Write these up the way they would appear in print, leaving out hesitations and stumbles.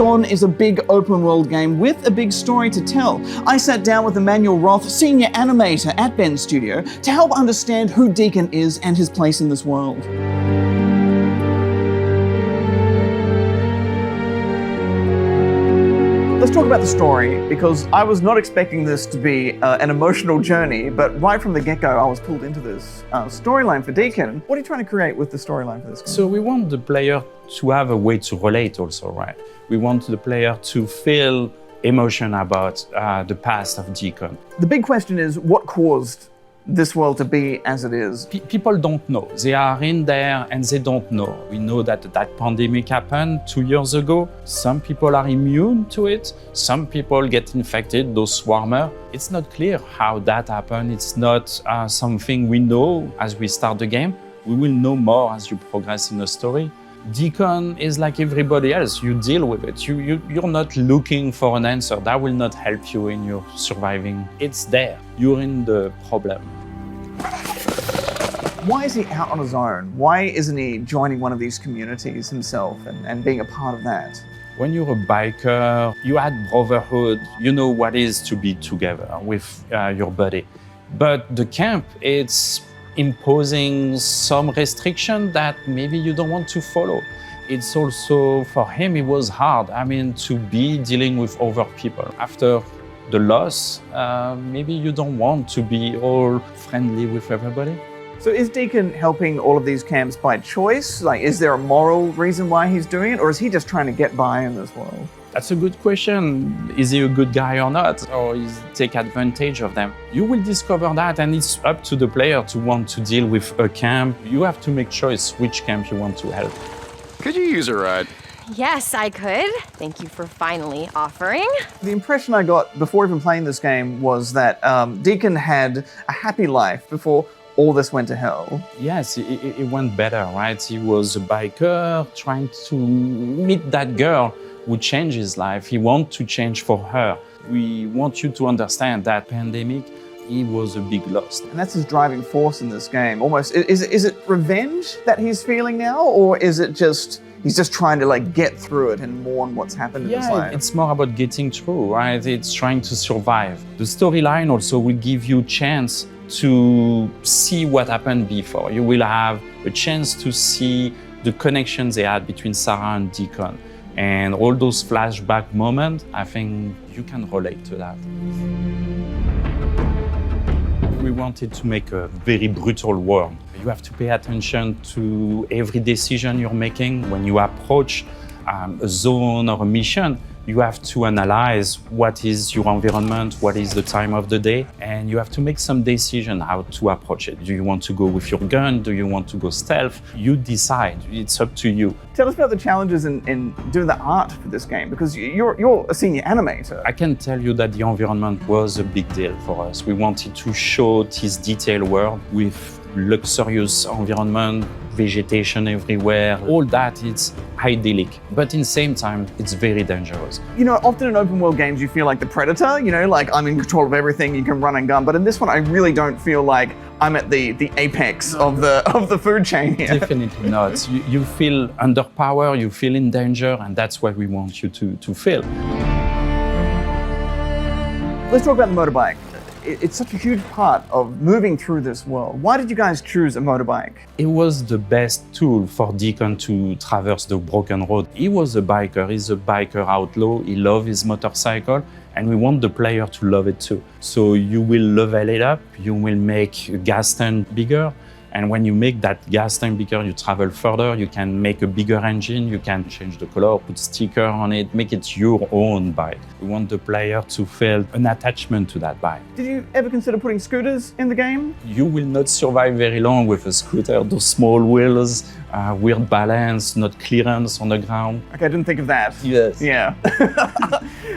Gone is a big open world game with a big story to tell. I sat down with Emmanuel Roth, senior animator at Ben Studio, to help understand who Deacon is and his place in this world. Let's talk about the story, because I was not expecting this to be an emotional journey, but right from the get-go I was pulled into this storyline for Deacon. What are you trying to create with the storyline for this game? So we want the player to have a way to relate also, right? We want the player to feel emotion about the past of Deacon. The big question is, what caused this world to be as it is? People don't know. They are in there and they don't know. We know that that pandemic happened 2 years ago. Some people are immune to it. Some people get infected, those swarmers. It's not clear how that happened. It's not something we know as we start the game. We will know more as you progress in the story. Deacon is like everybody else. You deal with it. You're not looking for an answer. That will not help you in your surviving. It's there. You're in the problem. Why is he out on his own? Why isn't he joining one of these communities himself and being a part of that? When you're a biker, you had brotherhood. You know what it is to be together with your buddy. But the camp, it's imposing some restriction that maybe you don't want to follow. It's also, for him, it was hard. I mean, to be dealing with other people. After the loss, maybe you don't want to be all friendly with everybody. So is Deacon helping all of these camps by choice? Like, is there a moral reason why he's doing it? Or is he just trying to get by in this world? That's a good question. Is he a good guy or not? Or is he take advantage of them? You will discover that, and it's up to the player to want to deal with a camp. You have to make choice which camp you want to help. Could you use a ride? Yes, I could. Thank you for finally offering. The impression I got before even playing this game was that Deacon had a happy life before all this went to hell. Yes, it went better, right? He was a biker trying to meet that girl who changed his life. He wants to change for her. We want you to understand that pandemic, he was a big loss. And that's his driving force in this game. Almost, is it revenge that he's feeling now? Or is it just, he's just trying to like get through it and mourn what's happened in his life? It's more about getting through, right? It's trying to survive. The storyline also will give you a chance to see what happened before. You will have a chance to see the connections they had between Sarah and Deacon. And all those flashback moments, I think you can relate to that. We wanted to make a very brutal world. You have to pay attention to every decision you're making. When you approach a zone or a mission, you have to analyze what is your environment, what is the time of the day, and you have to make some decision how to approach it. Do you want to go with your gun? Do you want to go stealth? You decide. It's up to you. Tell us about the challenges in doing the art for this game, because you're a senior animator. I can tell you that the environment was a big deal for us. We wanted to show this detailed world with luxurious environment, vegetation everywhere. All that, it's idyllic, but in the same time, it's very dangerous. You know, often in open world games, you feel like the predator, you know, like I'm in control of everything, you can run and gun. But in this one, I really don't feel like I'm at the apex of the food chain here. Definitely not. You feel underpowered, you feel in danger, and that's what we want you to feel. Let's talk about the motorbike. It's such a huge part of moving through this world. Why did you guys choose a motorbike? It was the best tool for Deacon to traverse the broken road. He was a biker, he's a biker outlaw, he loves his motorcycle, and we want the player to love it too. So you will level it up, you will make a gas tank bigger, and when you make that gas tank bigger, you travel further, you can make a bigger engine, you can change the color, put sticker on it, make it your own bike. We want the player to feel an attachment to that bike. Did you ever consider putting scooters in the game? You will not survive very long with a scooter, those small wheels, weird balance, not clearance on the ground. Okay, I didn't think of that. Yes. Yeah.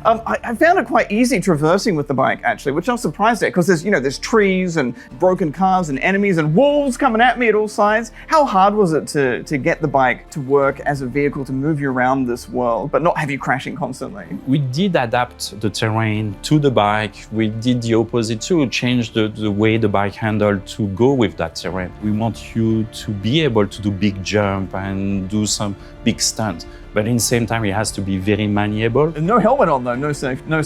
I found it quite easy traversing with the bike, actually, which I was surprised at, because there's trees and broken cars and enemies and wolves coming at me at all sides. How hard was it to get the bike to work as a vehicle to move you around this world, but not have you crashing constantly? We did adapt the terrain to the bike. We did the opposite too, change the way the bike handled to go with that terrain. We want you to be able to do big big jump and do some big stunts. But in the same time, he has to be very malleable. No helmet on though, no safety. Not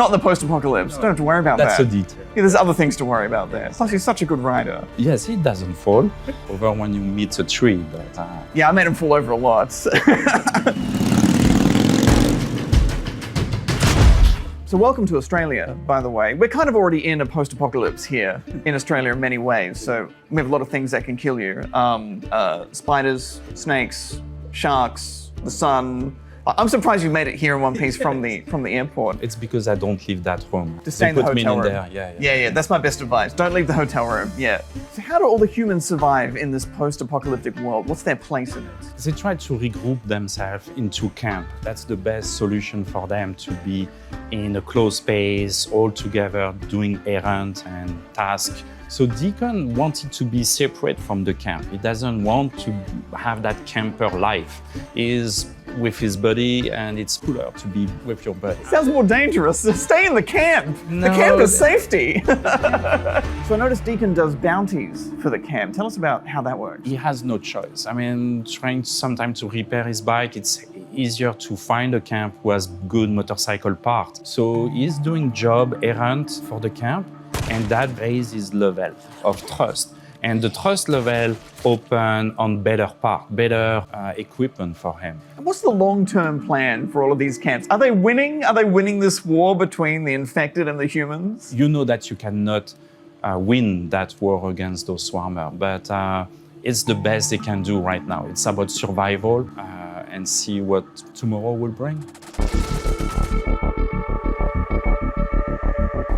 in the post-apocalypse. Don't have to worry about That's that. a detail. Yeah, there's other things to worry about there. Plus, he's such a good rider. Yes, he doesn't fall over when you meet a tree, but Yeah, I made him fall over a lot. So welcome to Australia, by the way. We're kind of already in a post-apocalypse here in Australia in many ways. So we have a lot of things that can kill you. Spiders, snakes, sharks, the sun. I'm surprised you made it here in one piece from the airport. it's because I don't leave that room. To stay in They the put me hotel in room. there. Yeah, that's my best advice. Don't leave the hotel room. Yeah. So how do all the humans survive in this post-apocalyptic world? What's their place in it? They try to regroup themselves into camp. That's the best solution for them, to be in a closed space, all together, doing errands and tasks. So Deacon wanted to be separate from the camp. He doesn't want to have that camper life. He's with his buddy, and it's cooler to be with your buddy. Sounds more dangerous. Stay in the camp. The No, camp is safety. So I noticed Deacon does bounties for the camp. Tell us about how that works. He has no choice. I mean, trying sometimes to repair his bike, it's easier to find a camp who has good motorcycle parts. So he's doing job errands for the camp, and that raises his level of trust. And the trust level open on better equipment for him. And what's the long-term plan for all of these camps? Are they winning? Are they winning this war between the infected and the humans? You know that you cannot win that war against those swarmers, but it's the best they can do right now. It's about survival and see what tomorrow will bring.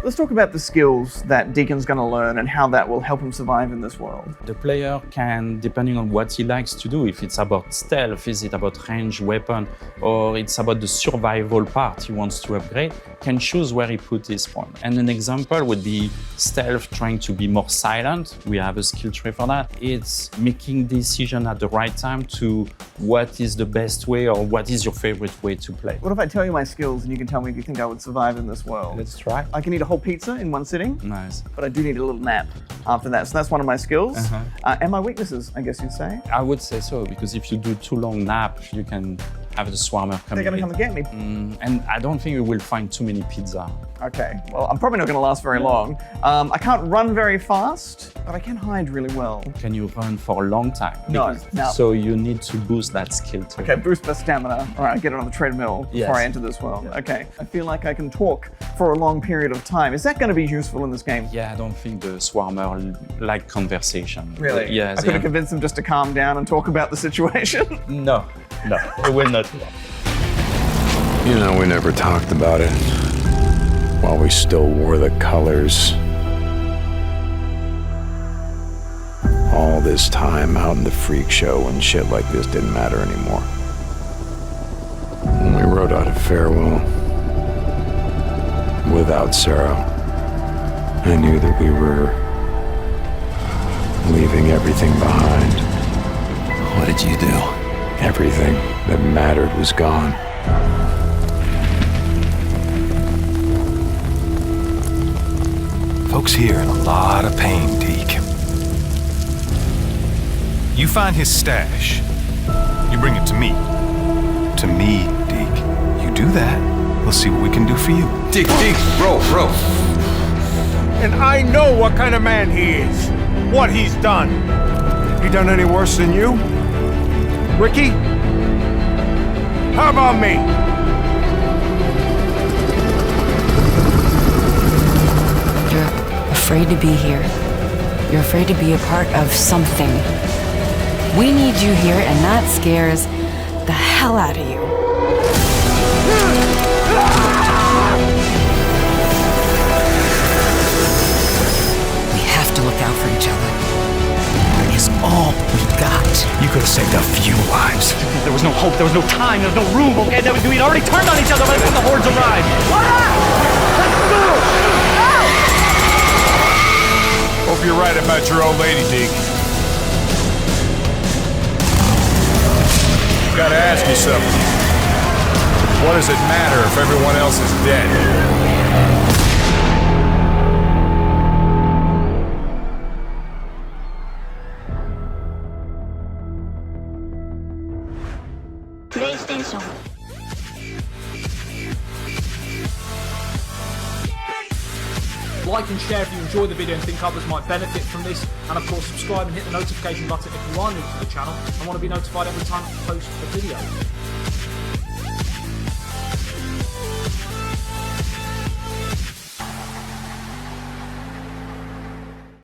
Let's talk about the skills that Deacon's going to learn and how that will help him survive in this world. The player can, depending on what he likes to do, if it's about stealth, is it about ranged weapon, or it's about the survival part he wants to upgrade, can choose where he put his point. And an example would be stealth, trying to be more silent. We have a skill tree for that. It's making decision at the right time to what is the best way or what is your favorite way to play. What if I tell you my skills and you can tell me if you think I would survive in this world? Let's try. I can eat a whole pizza in one sitting, Nice. but I do need a little nap after that. So that's one of my skills. And my weaknesses, I guess you'd say. I would say so, because if you do too long nap, you can have the swarmer They're coming going to in. come and get me. And I don't think we will find too many pizza. Okay, well, I'm probably not going to last very long. I can't run very fast, but I can hide really well. Can you run for a long time? No, no. So you need to boost that skill too. Okay, boost my stamina. All right, get it on the treadmill before Yes. I enter this world. Yeah. Okay, I feel like I can talk for a long period of time. Is that going to be useful in this game? Yeah, I don't think the swarmer like conversation. Really? Yes. I could have convinced them just to calm down and talk about the situation. No, it will not. You know, we never talked about it while we still wore the colors. All this time out in the freak show when shit like this didn't matter anymore. When we wrote out a farewell without Sarah, I knew that we were leaving everything behind. What did you do? Everything that mattered was gone. Folks here in a lot of pain, Deke. You find his stash. You bring it to me. To me, Deke. You do that, we'll see what we can do for you. Deke, bro. And I know what kind of man he is. What he's done. He done any worse than you? Ricky? How about me? You're afraid to be here. You're afraid to be a part of something. We need you here, and that scares the hell out of you. We have to look out for each other. It's all we got. You could have saved a few lives. There was no hope, there was no time, there was no room, okay? We'd already turned on each other right when the hordes arrived. Hope you're right about your old lady, Deke. Gotta ask you something. What does it matter if everyone else is dead? PlayStation. Like and share if you enjoy the video and think others might benefit from this, and of course subscribe and hit the notification button if you are new to the channel and want to be notified every time I post a video.